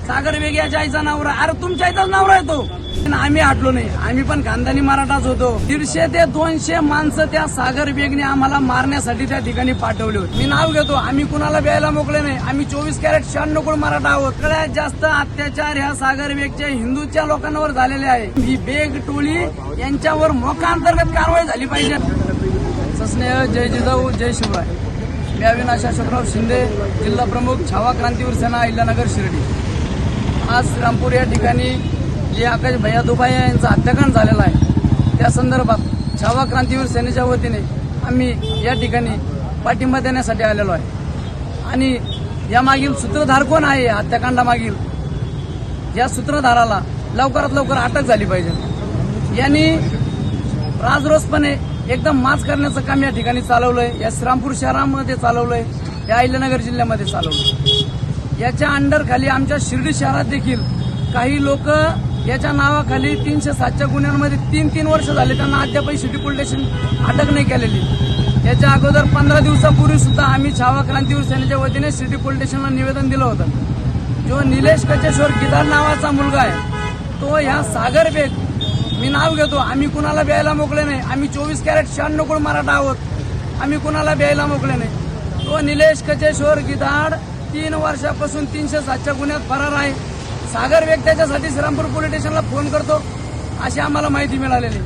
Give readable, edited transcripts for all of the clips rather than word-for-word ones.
सागर वेग याच्या आईचा नवरा, अरे तुमच्या आईचाच नवरा आहे तो. आम्ही हटलो नाही, आम्ही पण खानदानी मराठाच होतो. 150 ते 200 माणसं त्या सागर वेगने आम्हाला मारण्यासाठी त्या ठिकाणी पाठवले होते. मी नाव घेतो, आम्ही कुणाला ब्यायला मोकळे नाही. आम्ही 24 कॅरेट 96 कोण मराठा आहोत. सगळ्यात जास्त अत्याचार ह्या सागर वेगच्या हिंदूच्या लोकांवर झालेले आहे. ही बेग टोळी यांच्यावर मोका अंतर्गत कारवाई झाली पाहिजे. सस्नेह, जय जिजाऊ, जय शिवराय. मी अविनाश अशोकराव शिंदे, जिल्हा प्रमुख छावा क्रांतीवीर सेना, अहिल्यानगर, शिर्डी. आज श्रीरामपूर या ठिकाणी जे आकाश भैया दुबाई यांचा हत्याकांड झालेला आहे, त्या संदर्भात छावा क्रांतीवीर सेनेच्या वतीने आम्ही या ठिकाणी पाठिंबा देण्यासाठी आलेलो आहे. आणि यामागील सूत्रधार कोण आहे, हत्याकांडामागील या सूत्रधाराला लवकरात लवकर अटक झाली पाहिजे. यांनी राजरोसपणे एकदम माच करण्याचं काम या ठिकाणी चालवलंय. या श्रीरामपूर शहरामध्ये चालवलंय, या अहिल्यानगर जिल्ह्यामध्ये चालवलंय. याच्या अंडर खाली आमच्या शिर्डी शहरात देखील काही लोक याच्या नावाखाली 307च्या गुन्ह्यांमध्ये 3 वर्ष झाले, त्यांना अद्यापही सिटी पोलीस स्टेशन अटक नाही केलेली. याच्या अगोदर 15 दिवसापूर्वी सुद्धा आम्ही छावा क्रांतीवीर सेनेच्या वतीने सिटी पोलीस स्टेशनला निवेदन दिलं होतं. जो निलेश कचेश्वर गिदार नावाचा मुलगा आहे, तो ह्या सागर बेग, मी नाव घेतो, आम्ही कुणाला ब्यायला मोकळे नाही. आम्ही 24 कॅरेट 96 कोण मराठा आहोत. आम्ही कुणाला ब्यायला मोकळे नाही. तो निलेश कचेश्वर गिदाड 3 वर्षापासून 307च्या गुन्ह्यात फरार आहे. सागर वेग त्याच्यासाठी श्रीरामपूर पोलीस स्टेशनला फोन करतो अशी आम्हाला माहिती मिळालेली.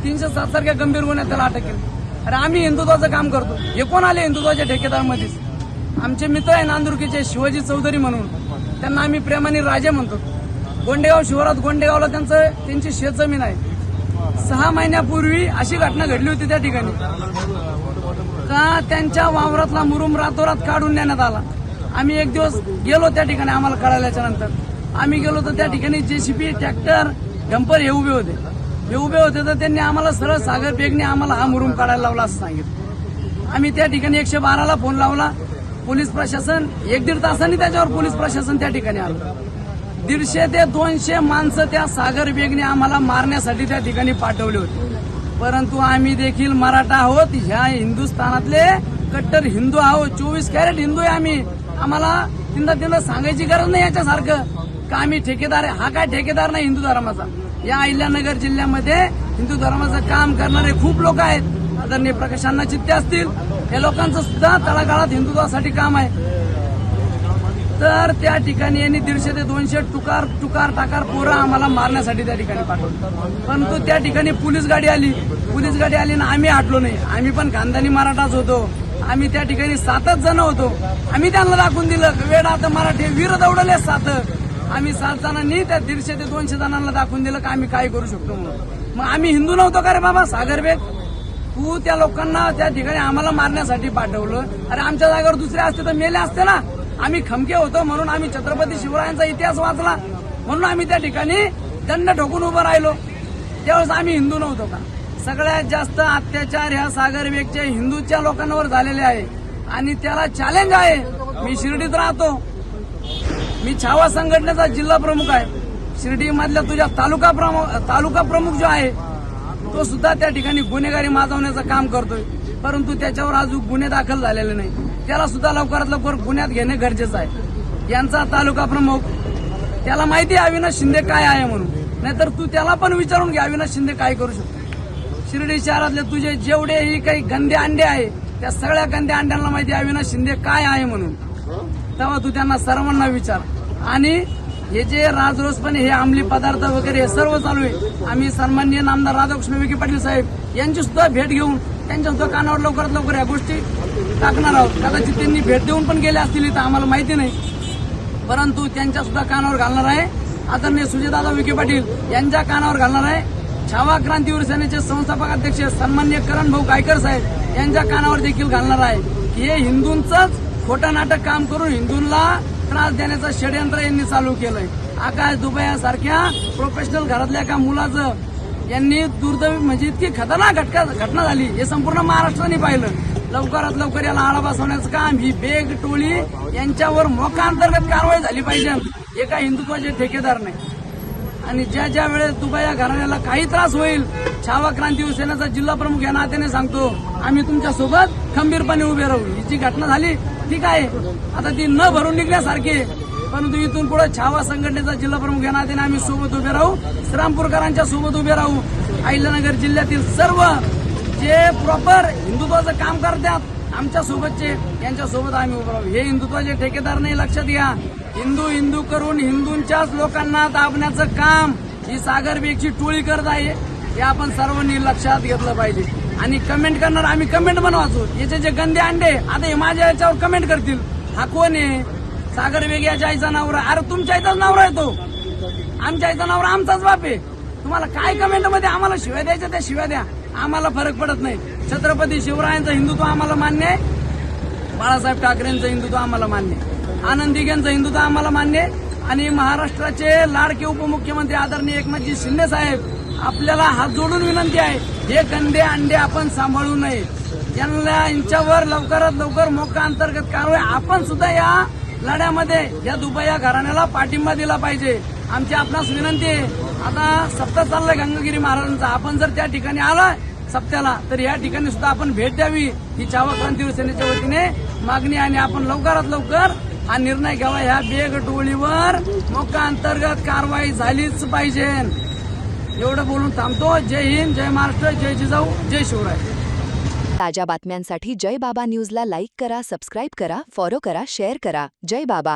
307 सारख्या गंभीर गुन्ह्यात त्याला अटक केली. अरे आम्ही हिंदुत्वाचं काम करतो. हे कोण आले हिंदुत्वाच्या ठेकेदारमध्येच? आमचे मित्र आहे नांदुरकीचे शिवाजी चौधरी म्हणून, त्यांना आम्ही प्रेमाने राजे म्हणतो. गोंडेगाव शिवारात गोंडेगावला त्यांची शेतजमीन आहे. 6 महिन्यापूर्वी अशी घटना घडली होती त्या ठिकाणी का त्यांच्या वावरातला मुरुम रातोरात काढून नेण्यात आला. आम्ही एक दिवस गेलो त्या ठिकाणी, आम्हाला कळाल्याच्या नंतर आम्ही गेलो तर त्या ठिकाणी JCB, ट्रॅक्टर, डंपर हे उभे होते. तर त्यांनी आम्हाला सरळ सागर बेगने आम्हाला हा मुरुम काढायला लावला असं सांगितलं. आम्ही त्या ठिकाणी 112ला फोन लावला. पोलीस प्रशासन 1-1.5 तासांनी त्याच्यावर पोलीस प्रशासन त्या ठिकाणी आलं. 150 ते 200 माणसं त्या सागर बेगने आम्हाला मारण्यासाठी त्या ठिकाणी पाठवले होते. परंतु आम्ही देखील मराठा आहोत, ह्या हिंदुस्थानातले कट्टर हिंदू आहोत. 24 कॅरेट हिंदू आहे आम्ही. आम्हाला तीनदा सांगायची गरज नाही याच्यासारखं का आम्ही ठेकेदार आहे. हा काय ठेकेदार नाही हिंदू धर्माचा. या अहिल्यानगर जिल्ह्यामध्ये हिंदू धर्माचं काम करणारे खूप लोक आहेत. आदरणीय प्रकाशांना चित्ते असतील, या लोकांचं सुद्धा तळागाळात हिंदुत्वासाठी काम आहे. तर त्या ठिकाणी यांनी 150 ते 200 टुकार टाकार पोरं आम्हाला मारण्यासाठी त्या ठिकाणी पाठवलं. परंतु त्या ठिकाणी पोलीस गाडी आली ना आम्ही हटलो नाही. आम्ही पण खानदानी मराठाच होतो. आम्ही त्या ठिकाणी 7 जण होतो. आम्ही त्यांना दाखवून दिलं, वेड आता मराठी वीर दौडले 7. आम्ही 7 जणांनी त्या 150 ते 200 जणांना दाखवून दिलं का आम्ही काय करू शकतो म्हणून. मग आम्ही हिंदू नव्हतो का रे बाबा सागर बेग? तू त्या लोकांना त्या ठिकाणी आम्हाला मारण्यासाठी पाठवलं. अरे आमच्या जागेवर दुसरे असते तर मेले असते ना. आम्ही खमके होतो म्हणून आम्ही छत्रपती शिवरायांचा इतिहास वाचला म्हणून आम्ही त्या ठिकाणी दंड ठोकून उभं राहिलो. त्यावेळेस आम्ही हिंदू नव्हतो का? सगळ्यात जास्त अत्याचार ह्या सागर वेगच्या हिंदूच्या लोकांवर झालेले आहे आणि त्याला चॅलेंज आहे. मी शिर्डीत राहतो, मी छावा संघटनेचा जिल्हा प्रमुख आहे. शिर्डी मधल्या तुझ्या तालुका प्रमुख जो आहे तो सुद्धा त्या ठिकाणी गुन्हेगारी माजवण्याचं काम करतोय. परंतु त्याच्यावर अजून गुन्हे दाखल झालेले नाही. त्याला सुद्धा लवकरात लवकर गुन्ह्यात घेणे गरजेचं आहे. यांचा तालुका प्रमुख, त्याला माहिती आहे अविनाश शिंदे काय आहे म्हणून. नाहीतर तू त्याला पण विचारून घे अविनाश शिंदे काय करू शकतो. शिर्डी शहरातले तुझे जेवढेही काही गंदे अंडे आहे त्या सगळ्या गंदे अंड्यांना माहिती आहे अविनाश शिंदे काय आहे म्हणून. तेव्हा तू त्यांना सर्वांना विचार. आणि हे जे राजरोसपणे हे अंमली पदार्थ वगैरे हे सर्व चालू आहे. आम्ही सन्माननीय नामदार राधाकृष्ण विखे पाटील साहेब यांची सुद्धा भेट घेऊन त्यांच्या सुद्धा कानावर लवकरात लवकर या गोष्टी टाकणार आहोत. कदाचित त्यांनी भेट देऊन पण गेले असतील इथं, आम्हाला माहिती नाही. परंतु त्यांच्या सुद्धा कानावर घालणार आहे. आदरणीय सुजयदादा विखे पाटील यांच्या कानावर घालणार आहे. छावा क्रांतीवीर सेनेचे संस्थापक अध्यक्ष सन्माननीय करण भाऊ गायकर साहेब यांच्या कानावर देखील घालणार आहे की हे हिंदूंचंच खोटं नाटक काम करून हिंदूंना त्रास देण्याचं षडयंत्र यांनी चालू केलंय. आकाश दुबे सारख्या प्रोफेशनल घरातल्या एका मुलाचं यांनी दुर्दैवी म्हणजे इतकी खतरनाक घटना झाली हे संपूर्ण महाराष्ट्राने पाहिलं. लवकरात लवकर याला आळा बसवण्याचं काम ही बेग टोळी यांच्यावर मोका अंतर्गत कारवाई झाली पाहिजे. एका हिंदुत्वाचे ठेकेदार नाही. आणि ज्या वेळेस दुबई या घराण्याला काही त्रास होईल, छावा क्रांतीवीर सेनेचा जिल्हा प्रमुख या नात्याने सांगतो आम्ही तुमच्या सोबत खंबीरपणे उभे राहू. ही जी घटना झाली ठीक आहे, आता ती न भरून निघण्यासारखी. परंतु इथून पुढे छावा संघटनेचा जिल्हा प्रमुख या नात्याने आम्ही सोबत उभे राहू, श्रीरामपूरकरांच्या सोबत उभे राहू. अहिल्यानगर जिल्ह्यातील सर्व जे प्रॉपर हिंदुत्वाचं काम करतात आमच्या सोबतचे, यांच्या सोबत आम्ही उभे राहू. हे हिंदुत्वाचे ठेकेदार नाही, लक्षात घ्या. हिंदू करून हिंदूंच्याच लोकांना दाबण्याचं काम ही सागर बेगची टोळी करत आहे. हे आपण सर्वांनी लक्षात घेतलं पाहिजे. आणि कमेंट करणार आम्ही कमेंट बनवायचो. याचे जे गंदे अंडे आता हे माझ्या याच्यावर कमेंट करतील, हा कोण आहे? सागर बेग याच्या आईचा नवरा. अरे तुमच्या आईचाच नवरा आहे तो, आमच्या आईचा नवरा आमचाच बाप आहे. तुम्हाला काय कमेंट मध्ये आम्हाला शिव्या द्यायच्या त्या शिव्या द्या, आम्हाला फरक पडत नाही. छत्रपती शिवरायांचं हिंदुत्व आम्हाला मान्य आहे, बाळासाहेब ठाकरेंचं हिंदुत्व आम्हाला मान्य आहे, आनंद दिघेंचं हिंदुत्व आम्हाला मान्य आहे. आणि महाराष्ट्राचे लाडके उपमुख्यमंत्री आदरणीय एकनाथजी शिंदे साहेब आपल्याला हात जोडून विनंती आहे, हे गंदे अंडे आपण सांभाळू नये. यांच्यावर लवकरात लवकर मोक्का अंतर्गत कारवाई. आपण सुद्धा या लढ्यामध्ये या दुबया घराण्याला पाठिंबा दिला पाहिजे. आमची आपणास विनंती आहे. आता सप्ताह चाललाय गंगागिरी महाराजांचा, आपण जर त्या ठिकाणी आला सप्त्याला तर या ठिकाणी सुद्धा आपण भेट द्यावी ही छावा क्रांतीवीर सेनेच्या वतीने मागणी. आणि आपण लवकरात लवकर हा निर्णय घ्यावा, ह्या बेग टोळीवर मोक्का अंतर्गत कारवाई झालीच पाहिजे. एवढं बोलून थांबतो. जय हिंद, जय महाराष्ट्र, जय जिजाऊ, जय शिवराय. ताज्या बातम्यांसाठी जय बाबा न्यूजला लाईक करा, सबस्क्राईब करा, फॉलो करा, शेअर करा. जय बाबा.